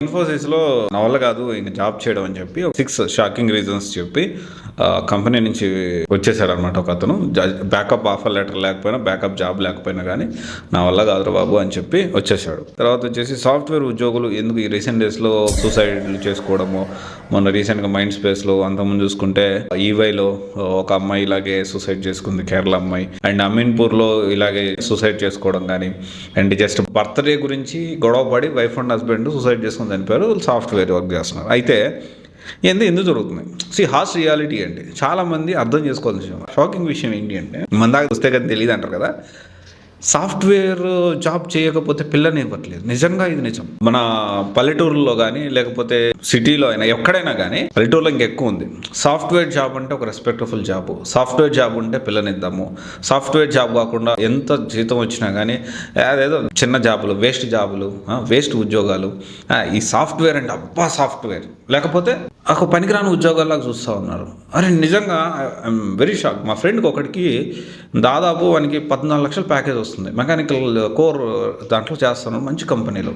ఇన్ఫోసిస్‌లో నా వల్ల కాదు ఇంక జాబ్ చేయడం అని చెప్పి 6 షాకింగ్ రీజన్స్ చెప్పి కంపెనీ నుంచి వచ్చేసాడనమాట ఒకతను. బ్యాకప్ ఆఫర్ లెటర్ లేకపోయినా, బ్యాకప్ జాబ్ లేకపోయినా కానీ నా వల్ల కాదురా బాబు అని చెప్పి వచ్చేసాడు. తర్వాత వచ్చేసి సాఫ్ట్వేర్ ఉద్యోగులు ఎందుకు ఈ రీసెంట్ డేస్లో సూసైడ్లు చేసుకోవడము, మొన్న రీసెంట్గా మైండ్ స్పేస్లో అంతకుముందు చూసుకుంటే ఈవైలో ఒక అమ్మాయి ఇలాగే సూసైడ్ చేసుకుంది, కేరళ అమ్మాయి. అండ్ అమీన్పూర్లో ఇలాగే సూసైడ్ చేసుకోవడం కానీ, అండ్ జస్ట్ బర్త్డే గురించి గొడవపడి వైఫ్ అండ్ హస్బెండ్ సూసైడ్ చేసుకుని చనిపోయారు. సాఫ్ట్వేర్ వర్క్ చేస్తున్నారు. అయితే ఎందుకు జరుగుతుంది? హార్ష్ రియాలిటీ అండి. చాలామంది అర్థం చేసుకోవాల్సిన షాకింగ్ విషయం ఏంటి అంటే, మన దాకా వస్తే కదా తెలియదు అంటారు కదా, సాఫ్ట్వేర్ జాబ్ చేయకపోతే పిల్లని ఇవ్వట్లేదు. నిజంగా ఇది నిజం. మన పల్లెటూరులో కానీ లేకపోతే సిటీలో అయినా ఎక్కడైనా కానీ, పల్లెటూరులో ఇంకెక్కువ ఉంది. సాఫ్ట్వేర్ జాబ్ అంటే ఒక రెస్పెక్టఫుల్ జాబ్. సాఫ్ట్వేర్ జాబ్ ఉంటే పిల్లనిద్దాము. సాఫ్ట్వేర్ జాబ్ కాకుండా ఎంత జీతం వచ్చినా కానీ అదేదో చిన్న జాబులు, వేస్ట్ ఉద్యోగాలు. ఈ సాఫ్ట్వేర్ అంటే అబ్బా సాఫ్ట్వేర్, లేకపోతే ఒక పనికిరాని ఉద్యోగాల్లాగా చూస్తూ ఉన్నారు. అరే నిజంగా ఐఎమ్ వెరీ షాక్. మా ఫ్రెండ్కి ఒకటికి దాదాపు వానికి 14 లక్షల ప్యాకేజ్ వస్తుంది. మెకానికల్ కోర్ దాంట్లో చేస్తాను, మంచి కంపెనీలో.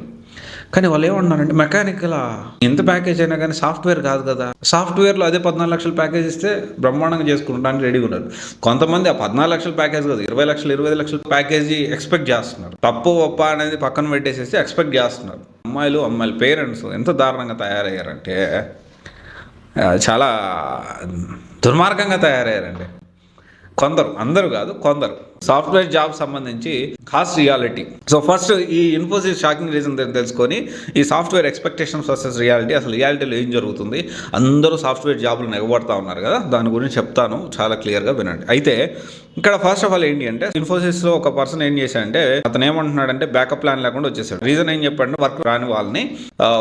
కానీ వాళ్ళు ఏమన్నారంటే, మెకానికల్ ఎంత ప్యాకేజ్ అయినా కానీ సాఫ్ట్వేర్ కాదు కదా. సాఫ్ట్వేర్లో అదే 14 లక్షల ప్యాకేజ్ ఇస్తే బ్రహ్మాండంగా చేసుకుంటానికి రెడీగా ఉన్నారు. కొంతమంది ఆ 14 లక్షల ప్యాకేజ్ కాదు, 20 లక్షలు 25 లక్షల ప్యాకేజీ ఎక్స్పెక్ట్ చేస్తున్నారు. తప్పు ఒప్ప అనేది పక్కన పెట్టేసేసి ఎక్స్పెక్ట్ చేస్తున్నారు. అమ్మాయిల పేరెంట్స్ ఎంత దారుణంగా తయారయ్యారంటే, చాలా దుర్మార్గంగా తయారయ్యారండి కొందరు. అందరూ కాదు, కొందరు. సాఫ్ట్వేర్ జాబ్ సంబంధించి హార్ష్ రియాలిటీ. సో ఫస్ట్ ఈ ఇన్ఫోసిస్ షాకింగ్ రీజన్ తెలుసుకొని, ఈ సాఫ్ట్వేర్ ఎక్స్పెక్టేషన్స్ వర్సెస్ రియాలిటీ, అసలు రియాలిటీలో ఏం జరుగుతుంది, అందరూ సాఫ్ట్వేర్ జాబులు ఎగబడతా ఉన్నారు కదా, దాని గురించి చెప్తాను, చాలా క్లియర్గా వినండి. అయితే ఇక్కడ ఫస్ట్ ఆఫ్ ఆల్ ఏంటి అంటే, ఇన్ఫోసిస్లో ఒక పర్సన్ ఏం చేశాడంటే, అతను ఏమంటున్నాడంటే బ్యాకప్ ప్లాన్ లేకుండా వచ్చేసాడు. రీజన్ ఏం చెప్పాడంటే, వర్క్ రాని వాళ్ళని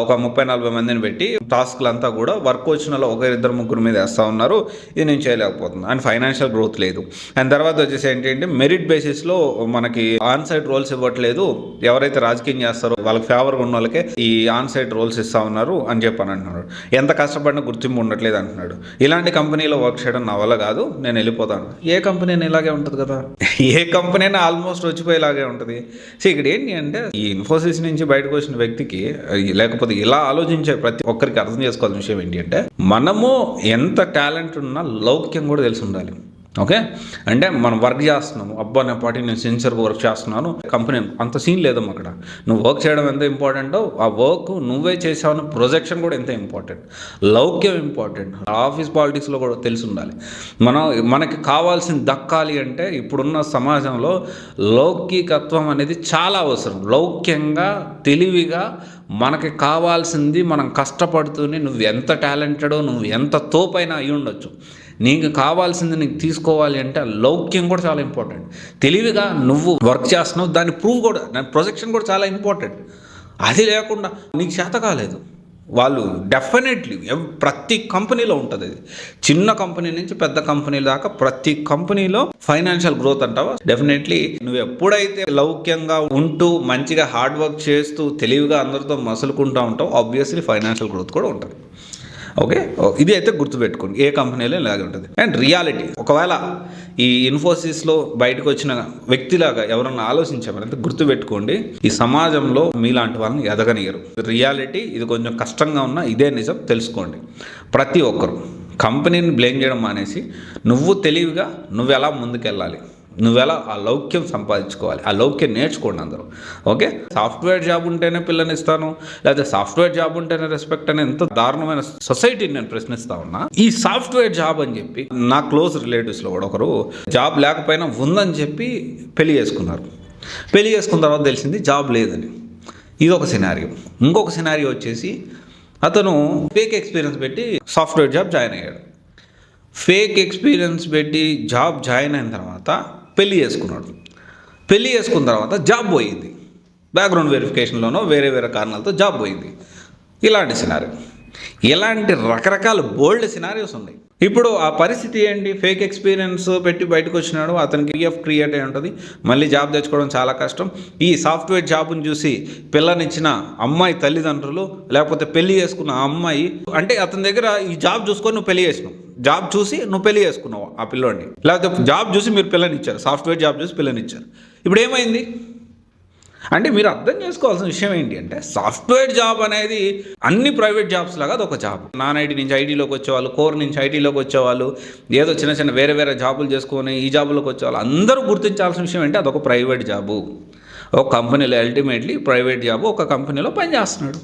ఒక 30-40 మందిని పెట్టి టాస్క్లంతా కూడా వర్క్ వచ్చిన వాళ్ళు 1-2-3 మీద వేస్తూ ఉన్నారు. ఇది నేను చేయలేకపోతున్నాను అండ్ ఫైనాన్షియల్ గ్రోత్ లేదు. అండ్ తర్వాత వచ్చేసి ఏంటంటే, మెరిట్ బేసిస్లో మనకి ఆన్ సైట్ రోల్స్ ఇవ్వట్లేదు. ఎవరైతే రాజకీయం చేస్తారో వాళ్ళకి ఫేవర్గా ఉన్న వాళ్ళకే ఈ ఆన్ సైట్ రోల్స్ ఇస్తా ఉన్నారు అని చెప్పని అంటున్నాడు. ఎంత కష్టపడినా గుర్తింపు ఉండట్లేదు అంటున్నాడు. ఇలాంటి కంపెనీలో వర్క్ చేయడం నా వల్ల కాదు, నేను వెళ్ళిపోతాను. ఏ కంపెనీ ఇలాగే ఉంటుంది కదా, ఏ కంపెనీ అయినా ఆల్మోస్ట్ వచ్చిపోయేలాగే ఉంటుంది. సో ఇక్కడ ఏంటి అంటే, ఈ ఇన్ఫోసిస్ నుంచి బయటకు వచ్చిన వ్యక్తికి, లేకపోతే ఇలా ఆలోచించే ప్రతి ఒక్కరికి అర్థం చేసుకోవాల్సిన విషయం ఏంటి అంటే, మనము ఎంత టాలెంట్ ఉన్నా లౌక్యం కూడా తెలిసి ఉండాలి. ఓకే, అంటే మనం వర్క్ చేస్తున్నాము, అబ్బా నా పాటి నేను సిన్సియర్గా వర్క్ చేస్తున్నాను, కంపెనీ అంత సీన్ లేదమ్మా. అక్కడ నువ్వు వర్క్ చేయడం ఎంత ఇంపార్టెంటో, ఆ వర్క్ నువ్వే చేసావని ప్రొజెక్షన్ కూడా ఎంత ఇంపార్టెంట్, లౌక్యం ఇంపార్టెంట్. ఆఫీస్ పాలిటిక్స్లో కూడా తెలిసి ఉండాలి. మనకి కావాల్సింది దక్కాలి అంటే ఇప్పుడున్న సమాజంలో లౌకికత్వం అనేది చాలా అవసరం. లౌక్యంగా, తెలివిగా మనకి కావాల్సింది మనం కష్టపడుతూనే, నువ్వు ఎంత టాలెంటెడో, నువ్వు ఎంత తోపైనా అయి ఉండొచ్చు, నీకు కావాల్సింది నీకు తీసుకోవాలి అంటే లౌక్యం కూడా చాలా ఇంపార్టెంట్. తెలివిగా నువ్వు వర్క్ చేస్తున్నావు, దాన్ని ప్రూవ్ కూడా, దాని ప్రొజెక్షన్ కూడా చాలా ఇంపార్టెంట్. అది లేకుండా నీకు చేత కాలేదు, వాళ్ళు డెఫినెట్లీ ప్రతి కంపెనీలో ఉంటుంది. అది చిన్న కంపెనీ నుంచి పెద్ద కంపెనీ దాకా ప్రతి కంపెనీలో ఫైనాన్షియల్ గ్రోత్ అంటావా, డెఫినెట్లీ నువ్వు ఎప్పుడైతే లౌక్యంగా ఉంటూ మంచిగా హార్డ్ వర్క్ చేస్తూ తెలివిగా అందరితో మసులుకుంటూ ఉంటావు, ఆబ్వియస్లీ ఫైనాన్షియల్ గ్రోత్ కూడా ఉంటుంది. ఓకే, ఇది అయితే గుర్తుపెట్టుకోండి, ఏ కంపెనీలో ఇలాగే ఉంటుంది. అండ్ రియాలిటీ, ఒకవేళ ఈ ఇన్ఫోసిస్లో బయటకు వచ్చిన వ్యక్తిలాగా ఎవరన్నా ఆలోచించామంటే గుర్తుపెట్టుకోండి, ఈ సమాజంలో మీలాంటి వాళ్ళని ఎదగనియరు. రియాలిటీ ఇది కొంచెం కష్టంగా ఉన్నా ఇదే నిజం, తెలుసుకోండి. ప్రతి ఒక్కరు కంపెనీని బ్లేమ్ చేయడం మానేసి, నువ్వు తెలివిగా నువ్వు ఎలా ముందుకెళ్ళాలి, నువ్వెలా ఆ లౌక్యం సంపాదించుకోవాలి, ఆ లౌక్యం నేర్చుకోండి అందరూ. ఓకే, సాఫ్ట్వేర్ జాబ్ ఉంటేనే పిల్లనిస్తాను, లేకపోతే సాఫ్ట్వేర్ జాబ్ ఉంటేనే రెస్పెక్ట్ అనే ఎంత దారుణమైన సొసైటీని నేను ప్రశ్నిస్తా ఉన్నా. ఈ సాఫ్ట్వేర్ జాబ్ అని చెప్పి నా క్లోజ్ రిలేటివ్స్లో కూడా ఒకరు జాబ్ లేకపోయినా ఉందని చెప్పి పెళ్లి చేసుకున్నారు. పెళ్లి చేసుకున్న తర్వాత తెలిసింది జాబ్ లేదని. ఇది ఒక సినారియో. ఇంకొక సినారియో వచ్చేసి, అతను ఫేక్ ఎక్స్పీరియన్స్ పెట్టి సాఫ్ట్వేర్ జాబ్ జాయిన్ అయ్యాడు. ఫేక్ ఎక్స్పీరియన్స్ పెట్టి జాబ్ జాయిన్ అయిన తర్వాత పెళ్లి చేసుకున్నాడు. పెళ్లి చేసుకున్న తర్వాత జాబ్ పోయింది, బ్యాక్గ్రౌండ్ వెరిఫికేషన్లోనో వేరే కారణాలతో జాబ్ పోయింది. ఇలాంటి సినారియో, ఇలాంటి రకరకాల బోల్డ్ సినారియోస్ ఉన్నాయి. ఇప్పుడు ఆ పరిస్థితి ఏంటి? ఫేక్ ఎక్స్పీరియన్స్ పెట్టి బయటకు వచ్చినాడు, అతనికి పిఎఫ్ క్రియేట్ అయి ఉంటుంది, మళ్ళీ జాబ్ తెచ్చుకోవడం చాలా కష్టం. ఈ సాఫ్ట్వేర్ జాబ్ని చూసి పిల్లనిచ్చిన అమ్మాయి తల్లిదండ్రులు, లేకపోతే పెళ్లి చేసుకున్న అమ్మాయి, అంటే అతని దగ్గర ఈ జాబ్ చూసుకొని నువ్వు పెళ్లి చేసినావు, జాబ్ చూసి నువ్వు పెళ్లి చేసుకున్నావు ఆ పిల్లోడిని, లేకపోతే జాబ్ చూసి మీరు పిల్లనిచ్చారు, సాఫ్ట్వేర్ జాబ్ చూసి పిల్లనిచ్చారు. ఇప్పుడు ఏమైంది? అంటే మీరు అర్థం చేసుకోవాల్సిన విషయం ఏంటి అంటే సాఫ్ట్వేర్ జాబ్ అనేది అన్ని ప్రైవేట్ జాబ్స్ లాగా అది ఒక జాబ్. నాన్ ఐటీ నుంచి ఐటీలోకి వచ్చేవాళ్ళు, కోర్ నుంచి ఐటీలోకి వచ్చేవాళ్ళు, ఏదో చిన్న చిన్న వేరే వేరే జాబులు చేసుకొని ఈ జాబులోకి వచ్చేవాళ్ళు అందరూ గుర్తించాల్సిన విషయం ఏంటి, అదొక ప్రైవేట్ జాబు. ఒక కంపెనీలో అల్టిమేట్లీ ప్రైవేట్ జాబు ఒక కంపెనీలో పనిచేస్తున్నాడు.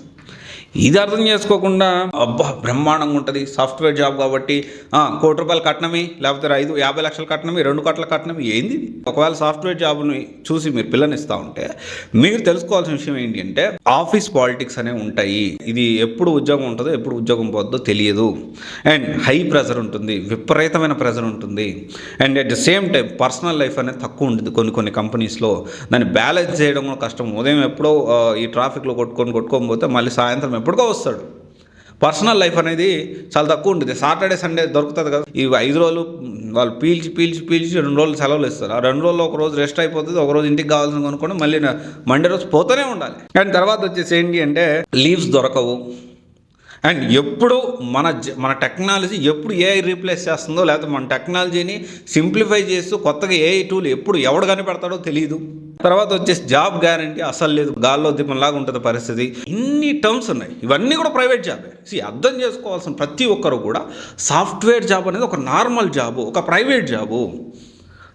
ఇది అర్థం చేసుకోకుండా అబ్బా బ్రహ్మాండంగా ఉంటుంది సాఫ్ట్వేర్ జాబ్ కాబట్టి ₹1 కోటి కట్నమి, లేకపోతే 50 లక్షలు కట్నమి, 2 కోట్ల కట్నమి, ఏంది? ఒకవేళ సాఫ్ట్వేర్ జాబ్ని చూసి మీరు పిల్లనిస్తూ ఉంటే మీరు తెలుసుకోవాల్సిన విషయం ఏంటి అంటే ఆఫీస్ పాలిటిక్స్ అనేవి ఉంటాయి. ఇది ఎప్పుడు ఉద్యోగం ఉంటుందో ఎప్పుడు ఉద్యోగం పోద్దో తెలియదు. అండ్ హై ప్రెజర్ ఉంటుంది, విపరీతమైన ప్రెజర్ ఉంటుంది. And at the same time personal life అనేది తక్కువ ఉంటుంది కొన్ని కంపెనీస్లో. దాన్ని బ్యాలెన్స్ చేయడం కూడా కష్టం. ఉదయం ఎప్పుడో ఈ ట్రాఫిక్లో కొట్టుకొని పోతే మళ్ళీ సాయంత్రం ఎప్పుడుకో వస్తాడు. పర్సనల్ లైఫ్ అనేది చాలా తక్కువ ఉంటుంది. సాటర్డే సండే దొరుకుతుంది కదా, ఈ 5 రోజులు వాళ్ళు పీల్చి 2 రోజులు సెలవులు ఇస్తారు. ఆ 2 రోజుల్లో ఒక రోజు రెస్ట్ అయిపోతుంది, ఒక రోజు ఇంటికి కావాల్సిన కొనుక్కొని మళ్ళీ మండే రోజు పోతూనే ఉండాలి. అండ్ తర్వాత వచ్చేసి ఏంటి అంటే లీవ్స్ దొరకవు. అండ్ ఎప్పుడు మన టెక్నాలజీ ఎప్పుడు ఏఐ రీప్లేస్ చేస్తుందో, లేకపోతే మన టెక్నాలజీని సింప్లిఫై చేస్తూ కొత్తగా ఏఐ టూల్ ఎప్పుడు ఎవడు కనిపెడతాడో తెలియదు. తర్వాత వచ్చేసి జాబ్ గ్యారంటీ అసలు లేదు, గాల్లో దీపంలాగా ఉంటుంది పరిస్థితి. ఇన్ని టర్మ్స్ ఉన్నాయి, ఇవన్నీ కూడా ప్రైవేట్ జాబే. అర్థం చేసుకోవాల్సిన ప్రతి ఒక్కరు కూడా సాఫ్ట్వేర్ జాబ్ అనేది ఒక నార్మల్ జాబు, ఒక ప్రైవేట్ జాబు.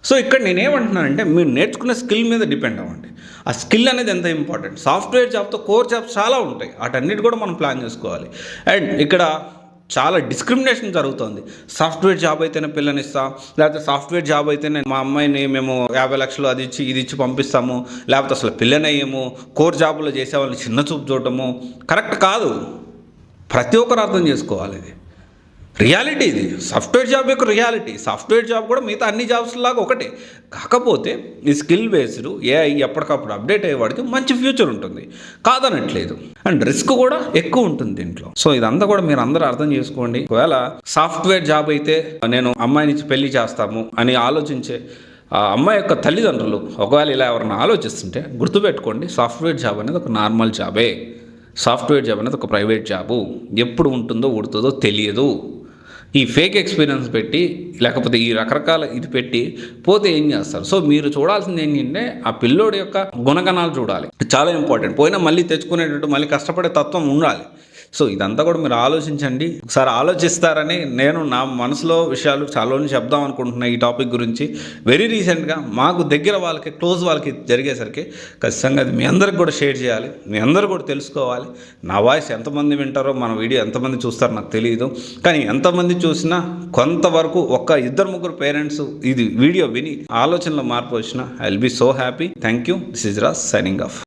సో ఇక్కడ నేనేమంటున్నానంటే మీరు నేర్చుకునే స్కిల్ మీద డిపెండ్ అవ్వండి. ఆ స్కిల్ అనేది ఎంత ఇంపార్టెంట్. సాఫ్ట్వేర్ జాబ్తో కోర్ జాబ్స్ చాలా ఉంటాయి, వాటన్నిటి కూడా మనం ప్లాన్ చేసుకోవాలి. అండ్ ఇక్కడ చాలా డిస్క్రిమినేషన్ జరుగుతుంది. సాఫ్ట్వేర్ జాబ్ అయితేనే పిల్లనిస్తా, లేకపోతే సాఫ్ట్వేర్ జాబ్ అయితేనే మా అమ్మాయిని మేము 50 లక్షలు అది ఇచ్చి పంపిస్తాము, లేకపోతే అసలు పిల్లనయ్యము, కోర్ జాబులో చేసే వాళ్ళని చిన్న చూపు చూడటము కరెక్ట్ కాదు. ప్రతి ఒక్కరు అర్థం చేసుకోవాలి. ఇది రియాలిటీ, ఇది సాఫ్ట్వేర్ జాబ్ యొక్క రియాలిటీ. సాఫ్ట్వేర్ జాబ్ కూడా మిగతా అన్ని జాబ్స్ లాగా ఒకటే, కాకపోతే ఈ స్కిల్ బేస్డ్ ఏఐ ఎప్పటికప్పుడు అప్డేట్ అయ్యేవాడికి మంచి ఫ్యూచర్ ఉంటుంది, కాదనట్లేదు. అండ్ రిస్క్ కూడా ఎక్కువ ఉంటుంది దీంట్లో. సో ఇదంతా కూడా మీరు అందరూ అర్థం చేసుకోండి. ఒకవేళ సాఫ్ట్వేర్ జాబ్ అయితే నేను అమ్మాయినిచ్చి పెళ్లి చేస్తాము అని ఆలోచించే ఆ అమ్మాయి యొక్క తల్లిదండ్రులు ఒకవేళ ఇలా ఎవరైనా ఆలోచిస్తుంటే గుర్తుపెట్టుకోండి, సాఫ్ట్వేర్ జాబ్ అనేది ఒక నార్మల్ జాబే. సాఫ్ట్వేర్ జాబ్ అనేది ఒక ప్రైవేట్ జాబు. ఎప్పుడు ఉంటుందో ఉడుతుందో తెలియదు. ఈ ఫేక్ ఎక్స్పీరియన్స్ పెట్టి లేకపోతే ఈ రకరకాల ఇది పెట్టి పోతే ఏం చేస్తారు? సో మీరు చూడాల్సింది ఏంటంటే ఆ పిల్లోడి యొక్క గుణగణాలు చూడాలి, చాలా ఇంపార్టెంట్. పోయినా మళ్ళీ తెచ్చుకునేటట్టు మళ్ళీ కష్టపడే తత్వం ఉండాలి. సో ఇదంతా కూడా మీరు ఆలోచించండి. ఒకసారి ఆలోచిస్తారని నేను నా మనసులో విషయాలు చాలా చెప్దాం అనుకుంటున్నా ఈ టాపిక్ గురించి. వెరీ రీసెంట్గా మాకు దగ్గర వాళ్ళకి, క్లోజ్ వాళ్ళకి జరిగేసరికి ఖచ్చితంగా అది మీ అందరికి కూడా షేర్ చేయాలి, మీ అందరూ కూడా తెలుసుకోవాలి. నా వాయిస్ ఎంతమంది వింటారో, మన వీడియో ఎంతమంది చూస్తారో నాకు తెలియదు, కానీ ఎంతమంది చూసినా కొంతవరకు 1-2 పేరెంట్స్ ఇది వీడియో విని ఆలోచనలో మార్పు వచ్చినా I will be so happy. Thank you. This is Raj signing of.